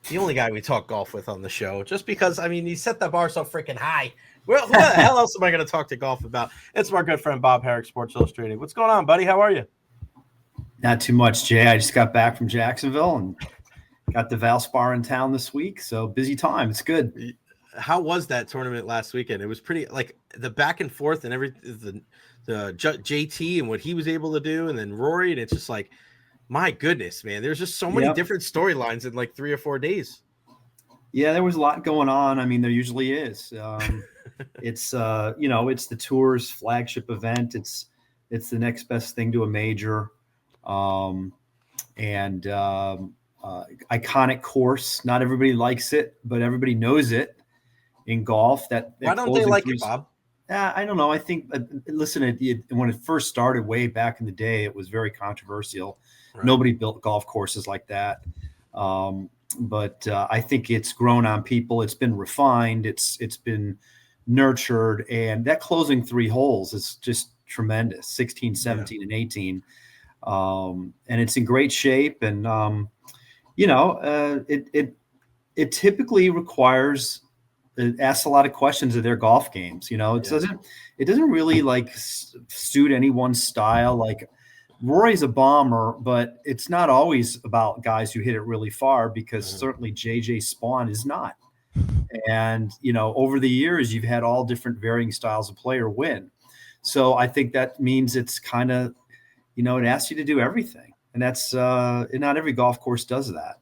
the only guy we talk golf with on the show, just because, I mean, he set the bar so freaking high. Well, who the hell else am I going to talk to golf about? It's my good friend Bob Harig, Sports Illustrated. What's going on, buddy? How are you? Not too much, Jay. I just got back from Jacksonville and got the Valspar in town this week. So busy time. It's good. How was that tournament last weekend? It was pretty, like, the back and forth and the JT and what he was able to do, and then Rory, and it's just like, my goodness, man. There's just so many different storylines in like 3 or 4 days. Yeah, there was a lot going on. I mean, there usually is. It's it's the tour's flagship event. It's the next best thing to a major, iconic course. Not everybody likes it, but everybody knows it in golf. Why don't they like it, Bob? I don't know. I think, listen, when it first started way back in the day, it was very controversial. Right. Nobody built golf courses like that. But I think it's grown on people. It's been refined. It's been nurtured. And that closing 3 holes is just tremendous, 16, 17, and 18. And it's in great shape. And, it typically requires – it asks a lot of questions of their golf games. It doesn't really like suit anyone's style. Like Rory's a bomber, but it's not always about guys who hit it really far, because certainly JJ Spawn is not. And, over the years, you've had all different varying styles of player win. So I think that means it's kind of, it asks you to do everything. And that's not every golf course does that.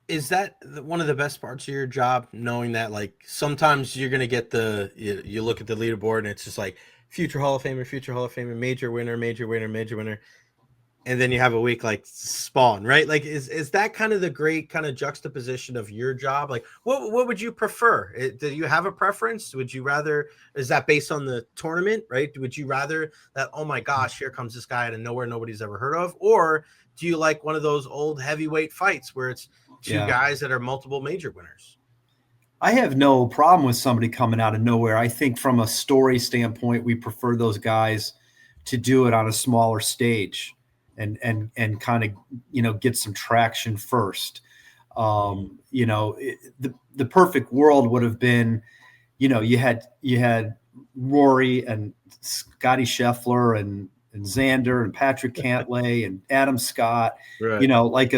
Is that one of the best parts of your job, knowing that, like, sometimes you're going to get you look at the leaderboard and it's just like future Hall of Famer, major winner. And then you have a week like Spawn, right? Like, is that kind of the great kind of juxtaposition of your job? Like, what would you prefer? Do you have a preference? Would you rather, is that based on the tournament, right? Would you rather that, oh my gosh, here comes this guy out of nowhere nobody's ever heard of? Or do you like one of those old heavyweight fights where it's two guys that are multiple major winners? I have no problem with somebody coming out of nowhere. I think from a story standpoint, we prefer those guys to do it on a smaller stage and kind of, get some traction first. The perfect world would have been, you had Rory and Scotty Scheffler and Xander and Patrick Cantlay and Adam Scott, right. Like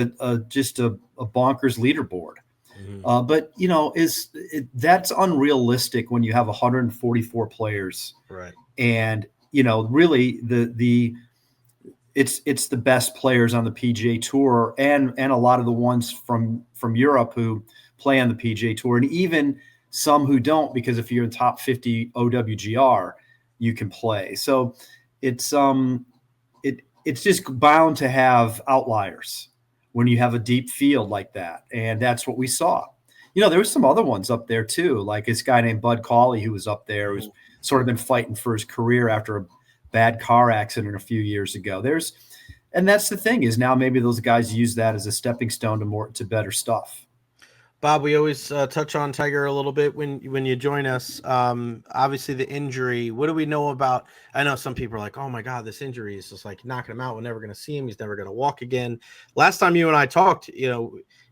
just a bonkers leaderboard. Mm-hmm. But that's unrealistic when you have 144 players, right? And really it's the best players on the PGA Tour and a lot of the ones from Europe who play on the PGA Tour, and even some who don't, because if you're in top 50 OWGR, you can play. So it's just bound to have outliers when you have a deep field like that. And that's what we saw. There was some other ones up there too, like this guy named Bud Cauley, who was up there, who's sort of been fighting for his career after a bad car accident a few years ago. And that's the thing, is now maybe those guys use that as a stepping stone to better stuff. Bob, we always touch on Tiger a little bit when you join us. Obviously, the injury. What do we know about? I know some people are like, "Oh my God, this injury is just like knocking him out. We're never going to see him. He's never going to walk again." Last time you and I talked, it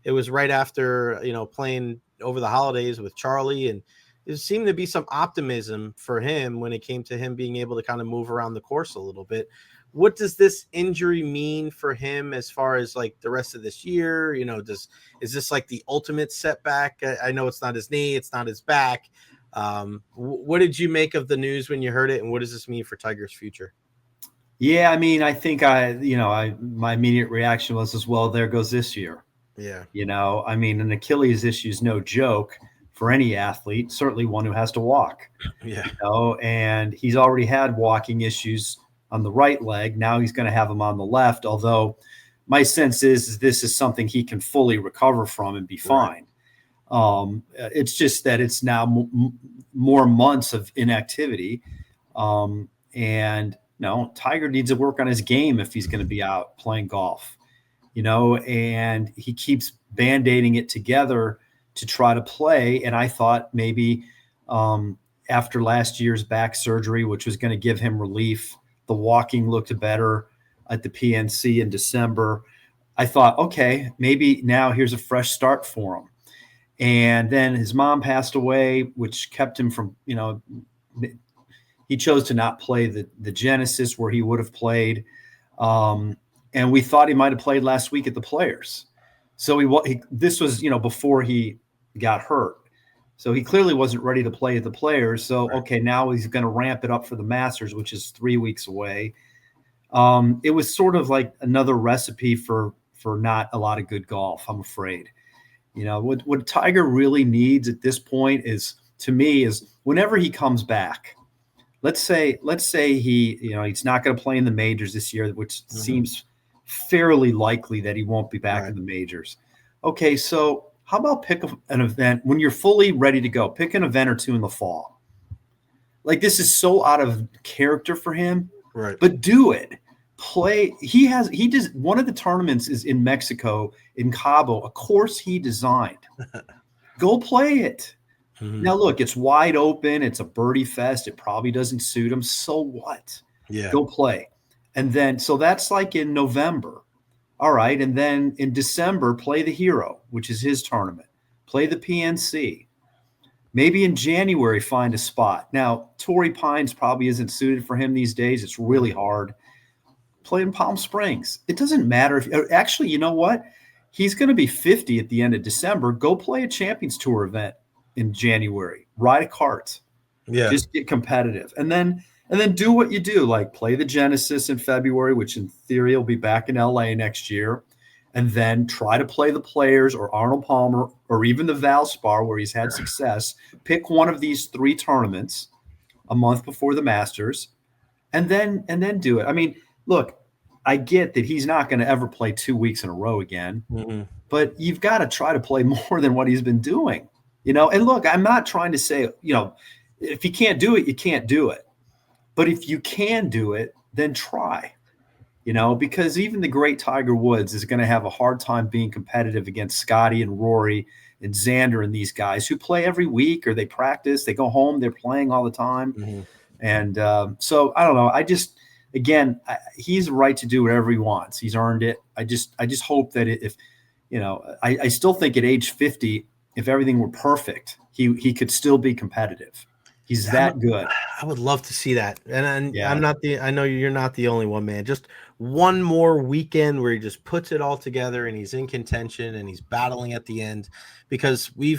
was right after playing over the holidays with Charlie, and there seemed to be some optimism for him when it came to him being able to kind of move around the course a little bit. What does this injury mean for him as far as like the rest of this year? Is this like the ultimate setback? I know it's not his knee, it's not his back. What did you make of the news when you heard it, and what does this mean for Tiger's future? Yeah, I mean, I think my immediate reaction was, as well, there goes this year. Yeah. I mean, an Achilles issue is no joke for any athlete, certainly one who has to walk. Yeah. And he's already had walking issues on the right leg. Now he's going to have them on the left, although my sense is this is something he can fully recover from and be fine. Right. It's just that it's now more months of inactivity. And Tiger needs to work on his game if he's going to be out playing golf, and he keeps band-aiding it together to try to play. And I thought maybe after last year's back surgery, which was going to give him relief, the walking looked better at the PNC in December. I thought, okay, maybe now here's a fresh start for him. And then his mom passed away, which kept him from, he chose to not play the Genesis where he would have played. And we thought he might have played last week at the Players. So this was, before he got hurt. So he clearly wasn't ready to play at the Players. So, okay, now he's going to ramp it up for the Masters, which is 3 weeks away. It was sort of like another recipe for not a lot of good golf, I'm afraid. What Tiger really needs at this point is whenever he comes back, let's say he, he's not going to play in the majors this year, which seems fairly likely that he won't be back in the majors. Okay, so how about pick an event when you're fully ready to go? Pick an event or two in the fall. Like, this is so out of character for him, right? But do it. Play. He does. One of the tournaments is in Mexico, in Cabo, a course he designed. Go play it. Now, look, it's wide open. It's a birdie fest. It probably doesn't suit him. So what? Yeah. Go play. And then, so that's like in November. All right. And then in December, play the Hero, which is his tournament. Play the PNC. Maybe in January, find a spot. Now, Torrey Pines probably isn't suited for him these days. It's really hard. Play in Palm Springs. It doesn't matter actually, you know what? He's going to be 50 at the end of December. Go play a Champions Tour event in January. Ride a cart. Yeah. Just get competitive. And then do what you do, like play the Genesis in February, which in theory will be back in LA next year. And then try to play the Players or Arnold Palmer or even the Valspar where he's had success. Pick one of these 3 tournaments a month before the Masters and then do it. I mean, look, I get that he's not going to ever play 2 weeks in a row again, but you've got to try to play more than what he's been doing, And look, I'm not trying to say, if you can't do it, you can't do it. But if you can do it, then try, because even the great Tiger Woods is going to have a hard time being competitive against Scotty and Rory and Xander and these guys who play every week or they practice, they go home, they're playing all the time. And so I don't know. Again, he's right to do whatever he wants. He's earned it. I just hope that I still think at age 50, if everything were perfect, he could still be competitive. He's that good. I would love to see that. And yeah. I know you're not the only one, man. Just one more weekend where he just puts it all together and he's in contention and he's battling at the end, because we're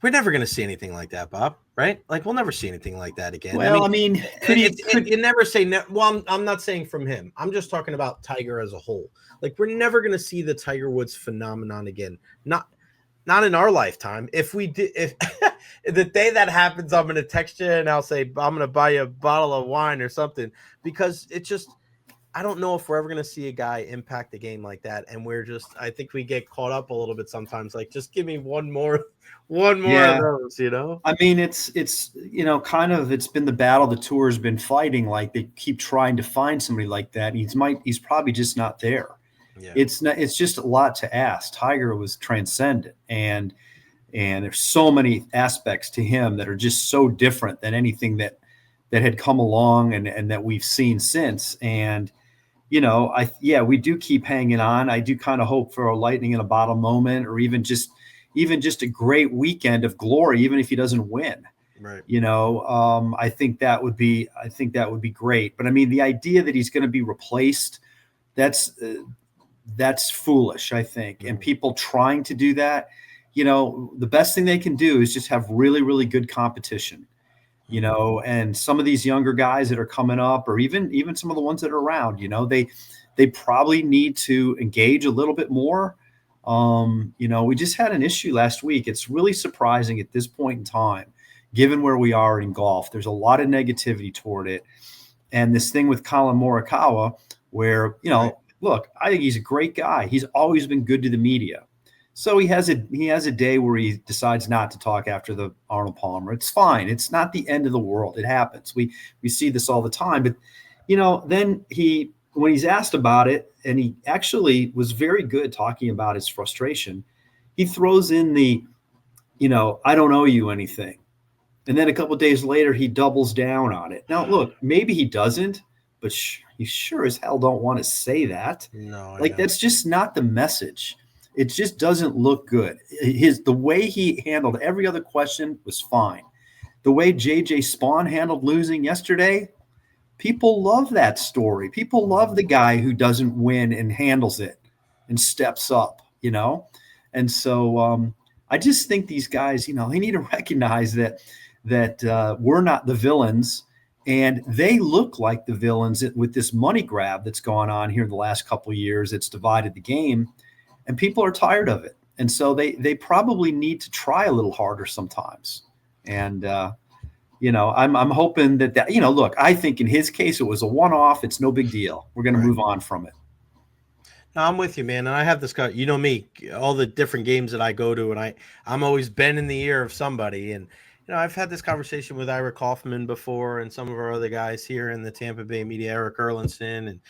never going to see anything like that, Bob, right? Like, we'll never see anything like that again. Well, you never say no. Well, I'm not saying from him. I'm just talking about Tiger as a whole. Like, we're never going to see the Tiger Woods phenomenon again. Not in our lifetime. If we did, if the day that happens, I'm going to text you and I'll say, I'm going to buy you a bottle of wine or something, because it's just, I don't know if we're ever going to see a guy impact the game like that. And I think we get caught up a little bit sometimes. Like, just give me one more of those, I mean, it's kind of, it's been the battle the tour's been fighting. Like, they keep trying to find somebody like that. He's probably just not there. Yeah. It's just a lot to ask. Tiger was transcendent, and there's so many aspects to him that are just so different than anything that had come along and that we've seen since. And we do keep hanging on. I do kind of hope for a lightning in a bottle moment, or even just a great weekend of glory, even if he doesn't win. Right. I think that would be great. But I mean, the idea that he's going to be replaced, that's foolish, I think. And people trying to do that, the best thing they can do is just have really, really good competition, and some of these younger guys that are coming up, or even some of the ones that are around, they probably need to engage a little bit more. We just had an issue last week. It's really surprising at this point in time, given where we are in golf. There's a lot of negativity toward it. And this thing with Colin Morikawa, where, look, I think he's a great guy. He's always been good to the media. So he has a day where he decides not to talk after the Arnold Palmer. It's fine. It's not the end of the world. It happens. We see this all the time. But, then when he's asked about it, and he actually was very good talking about his frustration, he throws in the, I don't owe you anything. And then a couple of days later, he doubles down on it. Now, look, maybe he doesn't, but You sure as hell don't want to say that. No, I Like, know. that's just not the message. It just doesn't look good. The way he handled every other question was fine. The way JJ Spawn handled losing yesterday, people love that story. People love the guy who doesn't win and handles it and steps up, And so I just think these guys, they need to recognize that we're not the villains, and they look like the villains with this money grab that's gone on here the last couple of years. It's divided the game, and people are tired of it. And so they probably need to try a little harder sometimes. And I'm hoping that look, I think in his case it was a one-off. It's no big deal. We're going to move on from it. No, I'm with you, man. And I have this guy, me, all the different games that I go to, and I'm always bending the ear of somebody. And I've had this conversation with Ira Kaufman before, and some of our other guys here in the Tampa Bay media, Eric Erlinson, and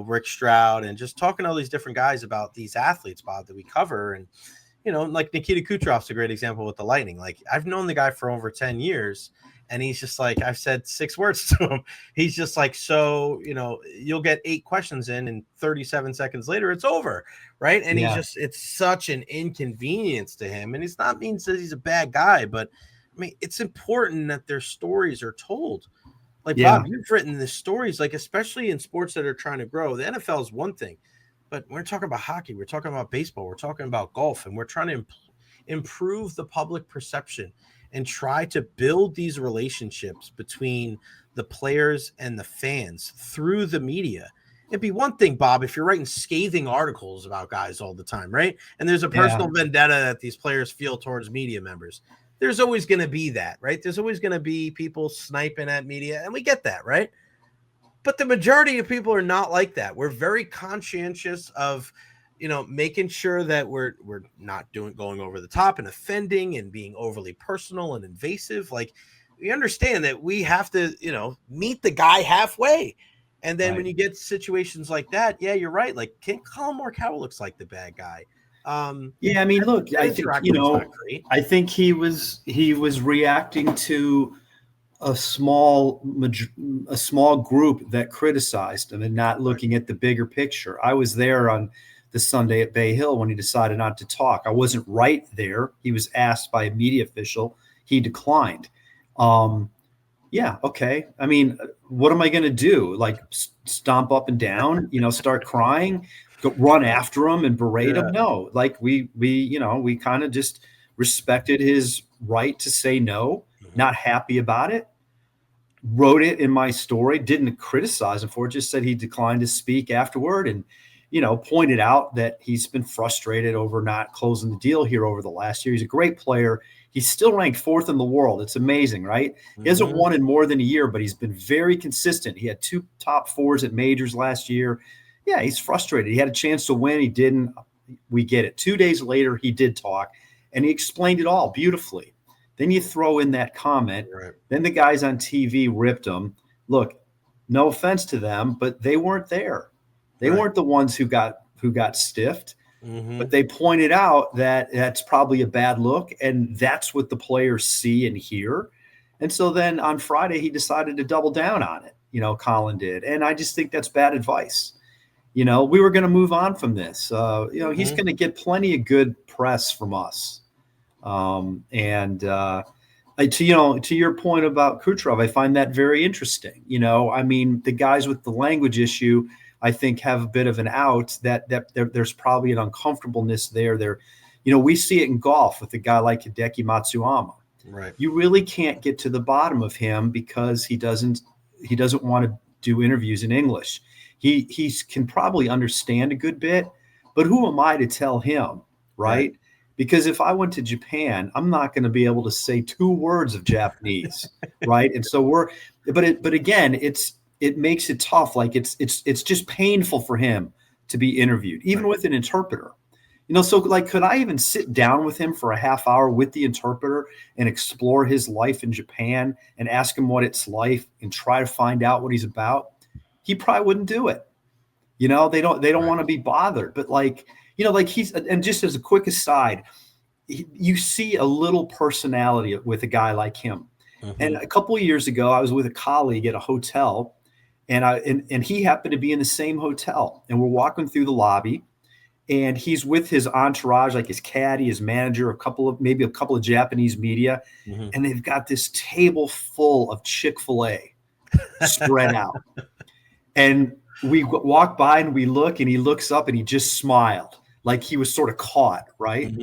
Rick Stroud, and just talking to all these different guys about these athletes, Bob, that we cover. And like Nikita Kucherov's a great example with the Lightning. Like, I've known the guy for over 10 years. And he's just like, I've said 6 words to him. He's just like, so, you'll get 8 questions in, and 37 seconds later, it's over. Right. And it's such an inconvenience to him. And it's not means that he's a bad guy, but I mean, it's important that their stories are told. Like, Bob, you've written the stories, like, especially in sports that are trying to grow. The NFL is one thing, but we're talking about hockey. We're talking about baseball. We're talking about golf, and we're trying to improve the public perception and try to build these relationships between the players and the fans through the media. It'd be one thing, Bob, if you're writing scathing articles about guys all the time, right? And there's a personal vendetta that these players feel towards media members. There's always going to be that, right? There's always going to be people sniping at media, and we get that, right? But the majority of people are not like that. We're very conscientious of making sure that we're not going over the top and offending and being overly personal and invasive. Like, we understand that we have to, meet the guy halfway. And then when you get situations like that, you're right. Like, Colin Morikawa looks like the bad guy. I mean, look, I think, I think he was reacting to a small group that criticized him and not looking at the bigger picture. I was there on the Sunday at Bay Hill when he decided not to talk. I wasn't right there. He was asked by a media official. He declined. Okay. I mean, what am I going to do? Like, stomp up and down, start crying, run after him and berate him? No, like we kind of just respected his right to say no, not happy about it. Wrote it in my story, didn't criticize him for it, just said he declined to speak afterward, and pointed out that he's been frustrated over not closing the deal here over the last year. He's a great player. He's still ranked 4th in the world. It's amazing, right? He hasn't won in more than a year, but he's been very consistent. He had 2 top 4s at majors last year. Yeah, he's frustrated. He had a chance to win. He didn't. We get it. 2 days later, he did talk, and he explained it all beautifully. Then you throw in that comment. Right. Then the guys on TV ripped him. Look, no offense to them, but they weren't there. They weren't the ones who got stiffed. But they pointed out that that's probably a bad look, and that's what the players see and hear. And so then on Friday, he decided to double down on it. Colin did. And I just think that's bad advice. We were going to move on from this. He's going to get plenty of good press from us. To your point about Kucherov, I find that very interesting. I mean, the guys with the language issue, I think, have a bit of an out that there's probably an uncomfortableness there. We see it in golf with a guy like Hideki Matsuyama. Right. You really can't get to the bottom of him because he doesn't want to do interviews in English. He can probably understand a good bit, but who am I to tell him, right? Because if I went to Japan, I'm not going to be able to say 2 words of Japanese, right? And so but again, it makes it tough. Like, it's just painful for him to be interviewed, even with an interpreter. So like, could I even sit down with him for a half hour with the interpreter and explore his life in Japan and ask him what it's like and try to find out what he's about? He probably wouldn't do it. They don't want to be bothered. But like he's, and just as a quick aside, you see a little personality with a guy like him. And a couple of years ago, I was with a colleague at a hotel, and he happened to be in the same hotel, and we're walking through the lobby, and he's with his entourage, like his caddy, his manager, maybe a couple of Japanese media, and they've got this table full of Chick-fil-A spread out. And we walk by and we look, and he looks up and he just smiled, like he was sort of caught, right?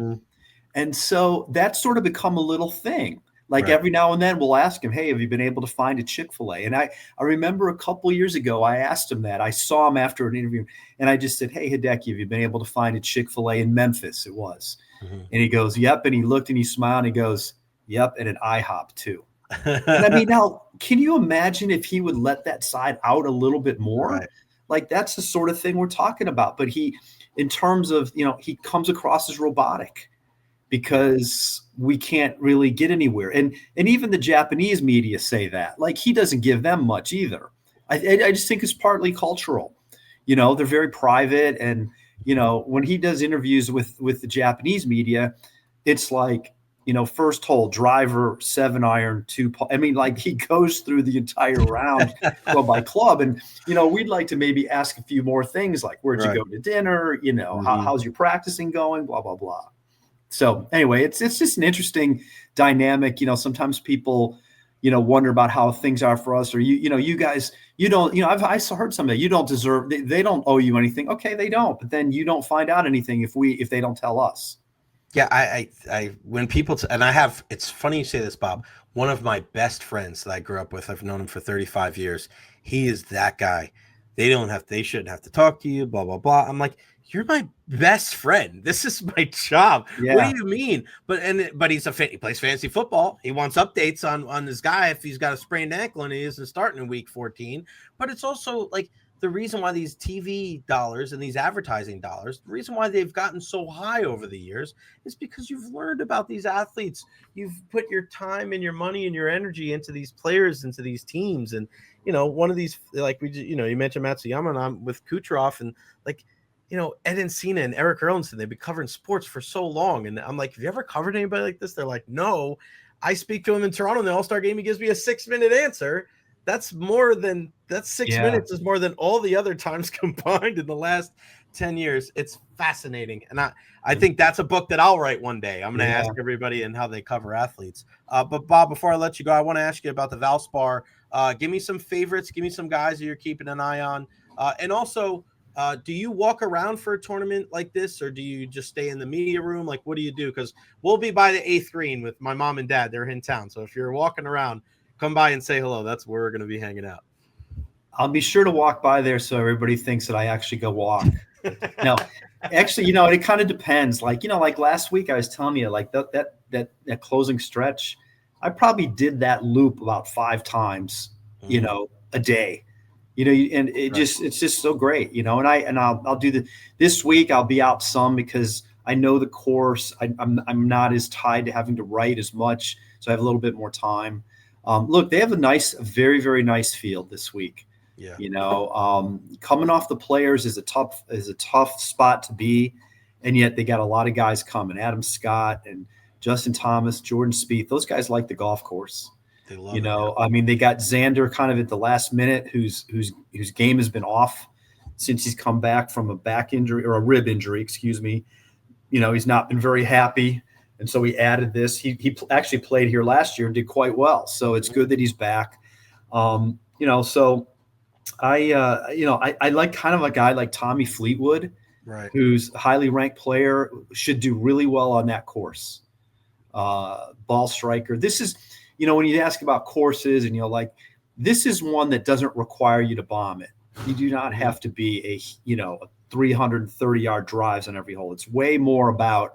And so that's sort of become a little thing. Like every now and then we'll ask him, hey, have you been able to find a Chick-fil-A? And I remember a couple of years ago, I asked him that. I saw him after an interview, and I just said, hey, Hideki, have you been able to find a Chick-fil-A in Memphis? It was. And he goes, yep. And he looked and he smiled and he goes, yep, and an IHOP too. And I mean, now, can you imagine if he would let that side out a little bit more? Right. Like, that's the sort of thing we're talking about. But in terms of, he comes across as robotic, because we can't really get anywhere. And even the Japanese media say that. Like, he doesn't give them much either. I just think it's partly cultural. They're very private. And, when he does interviews with the Japanese media, it's like, first hole, driver, 7-iron, 2. I mean, like, he goes through the entire round club by club. And, we'd like to maybe ask a few more things, like, where'd you go to dinner? How's your practicing going? Blah, blah, blah. So anyway, it's just an interesting dynamic. Sometimes people, wonder about how things are for us, or you guys, don't, I've heard somebody, you don't deserve, they don't owe you anything. Okay, they don't, but then you don't find out anything if they don't tell us. Yeah, I when people it's funny you say this, Bob. One of my best friends that I grew up with, I've known him for 35 years. He is that guy. They shouldn't have to talk to you, blah, blah, blah. I'm like, you're my best friend. This is my job. Yeah. What do you mean? But he plays fantasy football. He wants updates on this guy if he's got a sprained ankle and he isn't starting in week 14. But it's also like the reason why these TV dollars and these advertising dollars, the reason why they've gotten so high over the years is because you've learned about these athletes. You've put your time and your money and your energy into these players, into these teams. And, one of these, like you mentioned Matsuyama, and I'm with Kucherov, and like, Ed Encina and Eric Erlendsson, they've been covering sports for so long. And I'm like, have you ever covered anybody like this? They're like, no. I speak to him in Toronto in the All-Star game. He gives me a 6-minute answer. That's 6 minutes is more than all the other times combined in the last 10 years. It's fascinating. And I think that's a book that I'll write one day. I'm going to ask everybody and how they cover athletes. But Bob, before I let you go, I want to ask you about the Valspar. Give me some favorites. Give me some guys that you're keeping an eye on. And also, do you walk around for a tournament like this, or do you just stay in the media room? Like, what do you do? Because we'll be by the 8th green with my mom and dad. They're in town. So if you're walking around, come by and say hello. That's where we're going to be hanging out. I'll be sure to walk by there so everybody thinks that I actually go walk. No, actually, it kind of depends. Like, like last week I was telling you, like that closing stretch, I probably did that loop about 5 times, a day. And it's just so great, and I'll do this week. I'll be out some because I know the course. I'm not as tied to having to write as much, so I have a little bit more time. Look, they have a very, very nice field this week. Yeah. Coming off the Players is a tough spot to be, and yet they got a lot of guys coming. Adam Scott and Justin Thomas, Jordan Spieth. Those guys like the golf course. They love it. I mean, they got Xander kind of at the last minute, whose game has been off since he's come back from a back injury or a rib injury, excuse me. He's not been very happy. And so he added this. He actually played here last year and did quite well. So it's good that he's back. So I like kind of a guy like Tommy Fleetwood, right, who's a highly ranked player, should do really well on that course. Ball striker. This is, when you ask about courses and this is one that doesn't require you to bomb it. You do not have to be a 330-yard drives on every hole. It's way more about,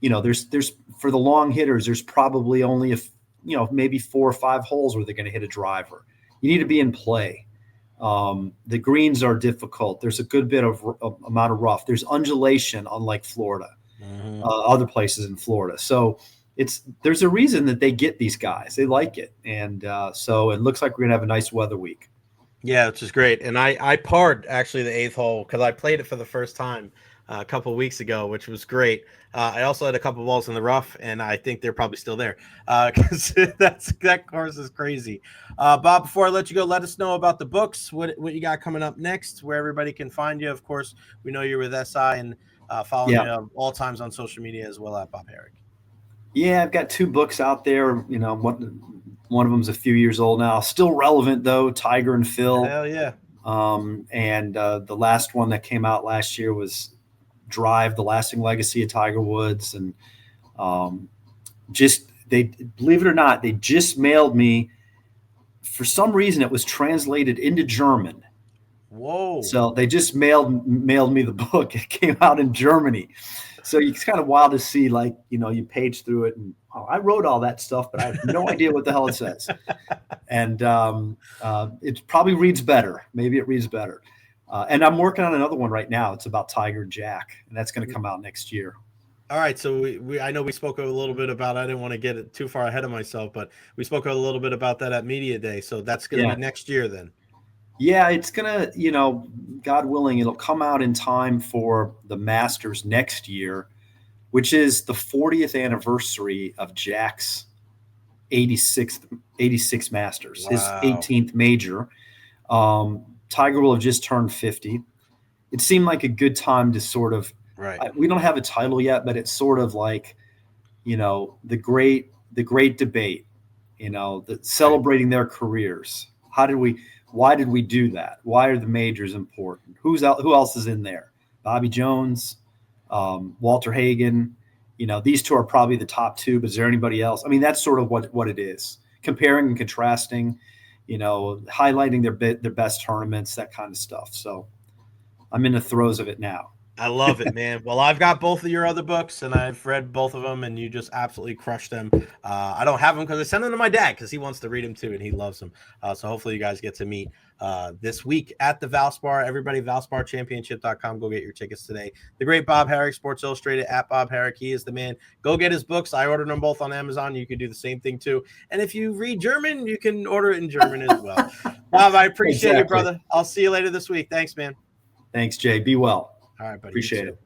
there's for the long hitters, there's probably only maybe 4 or 5 holes where they're going to hit a driver. You need to be in play. The greens are difficult. There's a good bit of amount of rough. There's undulation, unlike Florida, other places in Florida. So there's a reason that they get these guys. They like it. And so it looks like we're going to have a nice weather week. Yeah, which is great. And I parred actually the 8th hole because I played it for the first time a couple of weeks ago, which was great. I also had a couple balls in the rough, and I think they're probably still there because that course is crazy. Bob, before I let you go, let us know about the books, what you got coming up next, where everybody can find you. Of course, we know you're with SI, and following you all times on social media as well at Bob Harig. Yeah, I've got 2 books out there. One of them's a few years old now, still relevant though. Tiger and Phil. Hell yeah. And the last one that came out last year was Drive: The Lasting Legacy of Tiger Woods. And they, believe it or not, they just mailed me. For some reason, it was translated into German. Whoa! So they just mailed me the book. It came out in Germany. So it's kind of wild to see, like, you page through it and, oh, I wrote all that stuff, but I have no idea what the hell it says. And it probably reads better. Maybe it reads better. And I'm working on another one right now. It's about Tiger and Jack, and that's going to come out next year. All right. So I know we spoke a little bit about, I didn't want to get it too far ahead of myself, but we spoke a little bit about that at Media Day. So that's going to be next year then. Yeah, it's going to, God willing, it'll come out in time for the Masters next year, which is the 40th anniversary of Jack's 86 Masters, his 18th major. Tiger will have just turned 50. It seemed like a good time to sort of, we don't have a title yet, but it's sort of like, the great debate, celebrating their careers. Why did we do that? Why are the majors important? Who else is in there? Bobby Jones, Walter Hagen. These 2 are probably the top 2, but is there anybody else? I mean, that's sort of what it is. Comparing and contrasting, highlighting their best tournaments, that kind of stuff. So I'm in the throes of it now. I love it, man. Well, I've got both of your other books, and I've read both of them, and you just absolutely crushed them. I don't have them because I sent them to my dad because he wants to read them too, and he loves them. So hopefully you guys get to meet this week at the Valspar. Everybody, ValsparChampionship.com. Go get your tickets today. The great Bob Harig, Sports Illustrated, at Bob Harig. He is the man. Go get his books. I ordered them both on Amazon. You can do the same thing too. And if you read German, you can order it in German as well. Bob, I appreciate you, brother. I'll see you later this week. Thanks, man. Thanks, Jay. Be well. All right, buddy. Appreciate it.